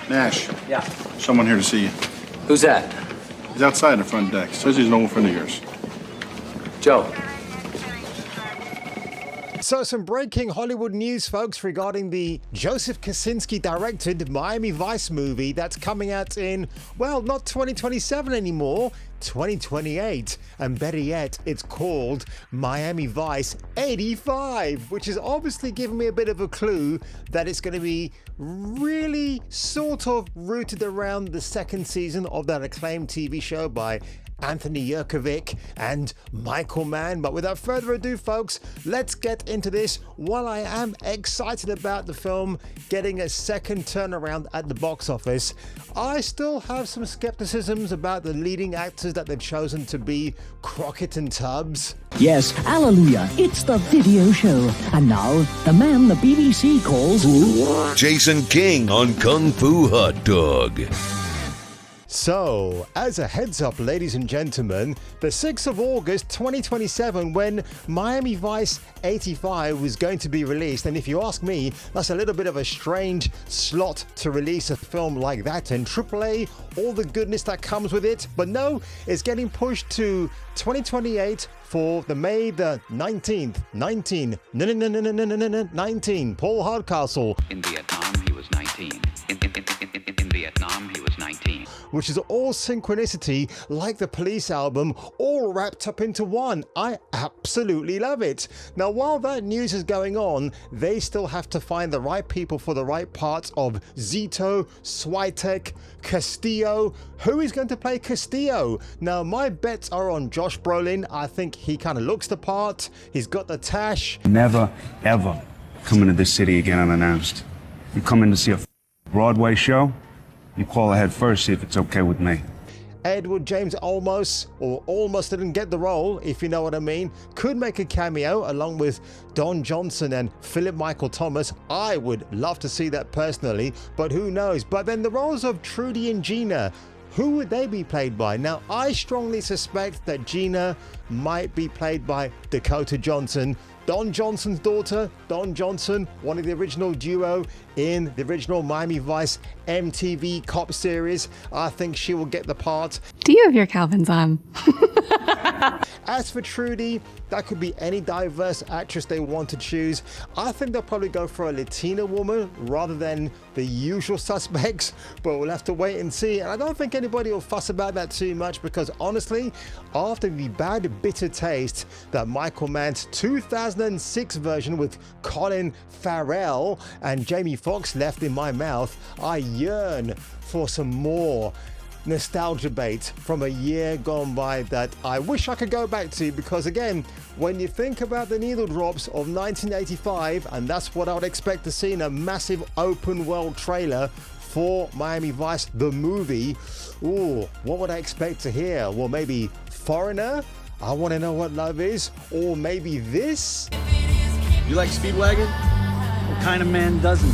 Nash, Yeah. someone here to see you. Who's that? He's outside the front deck. Says he's an old friend of yours. Joe. So some breaking Hollywood news, folks, regarding the Joseph Kosinski-directed Miami Vice movie that's coming out in, well, not 2027 anymore, 2028. And better yet, it's called Miami Vice 85, which is obviously giving me a bit of a clue that it's going to be really sort of rooted around the second season of that acclaimed TV show by Anthony Yerkovic and Michael Mann. But without further ado, folks, let's get into this. While I am excited about the film getting a second turnaround at the box office, I still have some skepticisms about the leading actors that they've chosen to be Crockett and Tubbs. Yes, hallelujah, it's the video show. And now, the man the BBC calls Jason King on Kung Fu Hot Dog. So, as a heads up, ladies and gentlemen, the 6th of August 2027, when Miami Vice 85 was going to be released, and if you ask me, that's a little bit of a strange slot to release a film like that in AAA, all the goodness that comes with it, but no, it's getting pushed to 2028 for the May the 19th, 19, Paul Hardcastle. In Vietnam, he was 19. In Vietnam, he was 19. Which is all synchronicity, like the Police album, all wrapped up into one. I absolutely love it. Now, while that news is going on, they still have to find the right people for the right parts of Zito, Switek, Castillo. Who is going to play Castillo? Now, my bets are on Josh Brolin. I think he kind of looks the part. He's got the tash. Never, ever come into this city again unannounced. You come in to see a Broadway show, you call ahead first, see if it's okay with me. Edward James Olmos, or almost didn't get the role, if you know what I mean, could make a cameo along with Don Johnson and Philip Michael Thomas. I would love to see that personally, but who knows? But then the roles of Trudy and Gina, who would they be played by? Now, I strongly suspect that Gina might be played by Dakota Johnson, Don Johnson's daughter. Don Johnson, one of the original duo in the original Miami Vice MTV cop series. I think she will get the part. Do you have your Calvins on? As for Trudy, that could be any diverse actress they want to choose. I think they'll probably go for a Latina woman rather than the usual suspects, but we'll have to wait and see. And I don't think anybody will fuss about that too much, because honestly, after the bad, bitter taste that Michael Mann's 2006 version with Colin Farrell and Jamie Foxx left in my mouth, I yearn for some more nostalgia bait from a year gone by that I wish I could go back to, because again, when you think about the needle drops of 1985, and that's what I would expect to see in a massive open world trailer for Miami Vice the movie, ooh, what would I expect to hear? Well, maybe Foreigner, I Want to Know What Love Is, or maybe this. You like Speedwagon? What kind of man doesn't?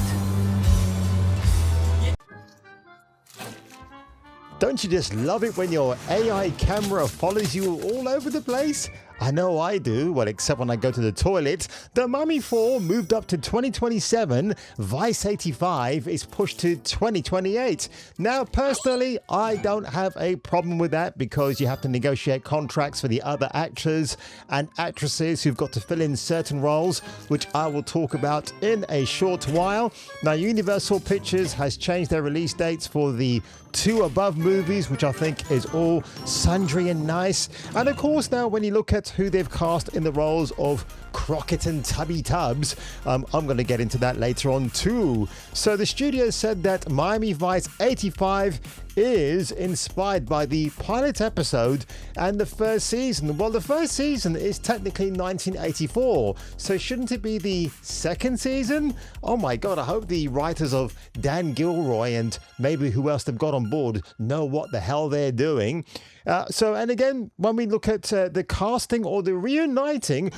Don't you just love it when your AI camera follows you all over the place? I know I do, well, except when I go to the toilet. The Mummy 4 moved up to 2027. Vice 85 is pushed to 2028. Now, personally, I don't have a problem with that, because you have to negotiate contracts for the other actors and actresses who've got to fill in certain roles, which I will talk about in a short while. Now, Universal Pictures has changed their release dates for the two above movies, which I think is all sundry and nice. And of course, now when you look at who they've cast in the roles of Crockett and Tubby Tubbs, I'm going to get into that later on too. So the studio said that Miami Vice 85 is inspired by the pilot episode and the first season. Well, the first season is technically 1984, so shouldn't it be the second season? Oh my god, I hope the writers of Dan Gilroy and maybe who else they've got on board know what the hell they're doing. And again, when we look at the casting or the reunited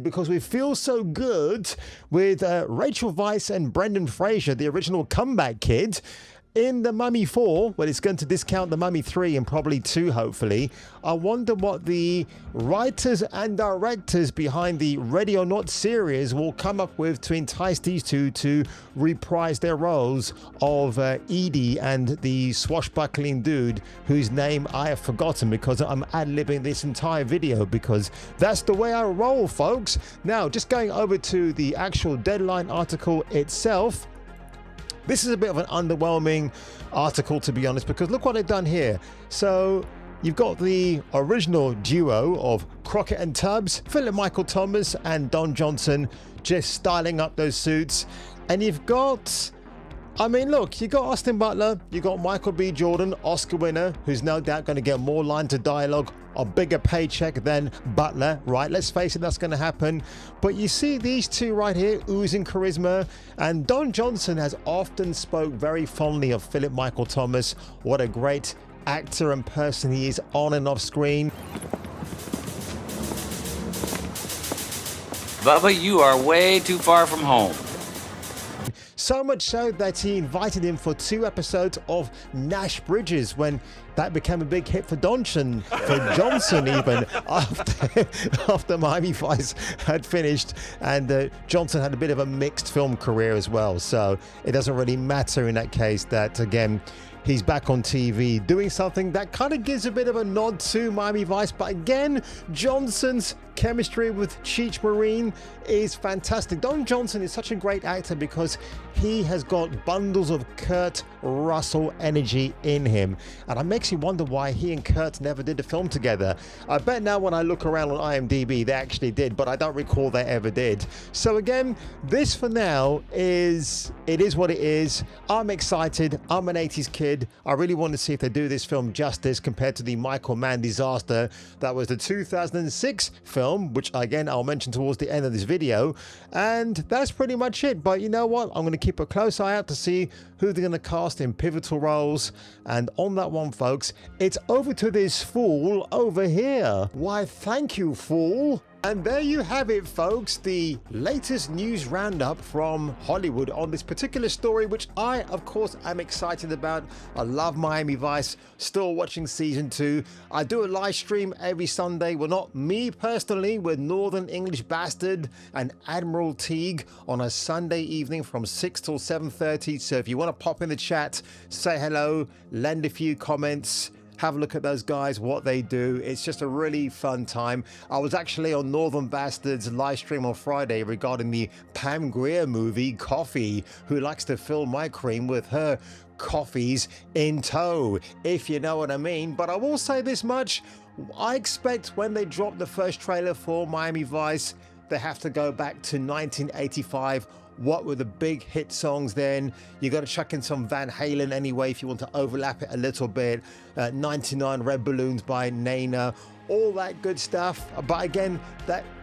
because we feel so good with Rachel Weisz and Brendan Fraser, the original Comeback Kid. in The Mummy 4, well, it's going to discount The Mummy 3 and probably 2, hopefully. I wonder what the writers and directors behind the Ready or Not series will come up with to entice these two to reprise their roles of Edie and the swashbuckling dude whose name I have forgotten because I'm ad-libbing this entire video because that's the way I roll, folks. Now, just going over to the actual Deadline article itself. This is a bit of an underwhelming article, to be honest, because look what they've done here. So you've got the original duo of Crockett and Tubbs, Philip Michael Thomas and Don Johnson, just styling up those suits. And you've got, I mean, look, you got Austin Butler, you got Michael B. Jordan, Oscar winner, who's no doubt going to get more lines of dialogue, a bigger paycheck than Butler, right? Let's face it, that's going to happen. But you see these two right here oozing charisma, and Don Johnson has often spoke very fondly of Philip Michael Thomas. What a great actor and person he is on and off screen. Bubba, you are way too far from home. So much so that he invited him for 2 episodes of Nash Bridges when that became a big hit for Johnson even after Miami Vice had finished, and Johnson had a bit of a mixed film career as well. So it doesn't really matter in that case that, again, he's back on TV doing something that kind of gives a bit of a nod to Miami Vice. But again, Johnson's chemistry with Cheech Marine is fantastic. Don Johnson is such a great actor because he has got bundles of Kurt Russell energy in him, and it makes you wonder why he and Kurt never did a film together. I bet now when I look around on IMDb they actually did, but I don't recall they ever did. So again, this for now is what it is. I'm excited. I'm an 80s kid. I really want to see if they do this film justice compared to the Michael Mann disaster that was the 2006 film, which again I'll mention towards the end of this video. And that's pretty much it. But you know what? I'm going to keep a close eye out to see who they're going to cast in pivotal roles. And on that one, folks, it's over to this fool over here. Why, thank you, fool. And there you have it, folks, the latest news roundup from Hollywood on this particular story, which I, of course, am excited about. I love Miami Vice, still watching season 2. I do a live stream every Sunday. Well, not me personally, with Northern English Bastard and Admiral Teague on a Sunday evening from 6 till 7:30. So if you want to pop in the chat, say hello, lend a few comments, have a look at those guys, what they do. It's just a really fun time. I was actually on Northern Bastards live stream on Friday regarding the Pam Grier movie, Coffee, who likes to fill my cream with her coffees in tow, if you know what I mean. But I will say this much. I expect when they drop the first trailer for Miami Vice, they have to go back to 1985. What were the big hit songs then? You got to chuck in some Van Halen anyway if you want to overlap it a little bit. 99 Red Balloons by Nana, all that good stuff. But again,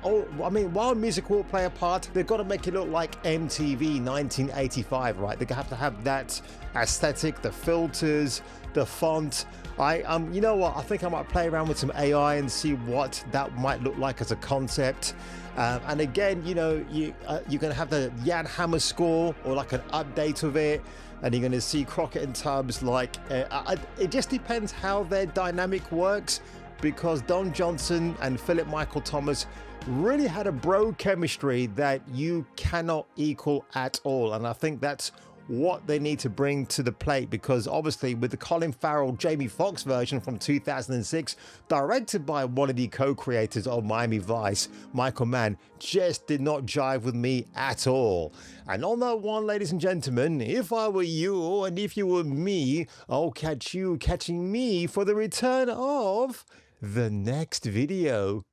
while music will play a part, they've got to make it look like MTV 1985, right? They have to have that aesthetic, the filters, the font. You know what? I think I might play around with some AI and see what that might look like as a concept. And again, you know, you're going to have the Jan Hammer score or like an update of it, and you're going to see Crockett and Tubbs. Like, it just depends how their dynamic works, because Don Johnson and Philip Michael Thomas really had a bro chemistry that you cannot equal at all. And I think that's what they need to bring to the plate, because obviously with the Colin Farrell Jamie Foxx version from 2006, directed by one of the co-creators of Miami Vice, Michael Mann, just did not jive with me at all. And on that one, ladies and gentlemen, if I were you and if you were me, I'll catch you catching me for the return of the next video.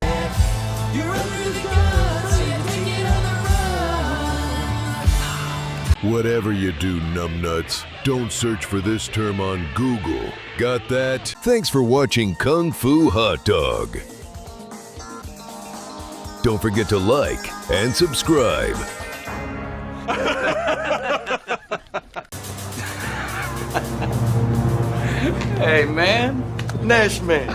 Whatever you do, numbnuts, don't search for this term on Google. Got that? Thanks for watching Kung Fu Hot Dog. Don't forget to like and subscribe. Hey, man. Nash man.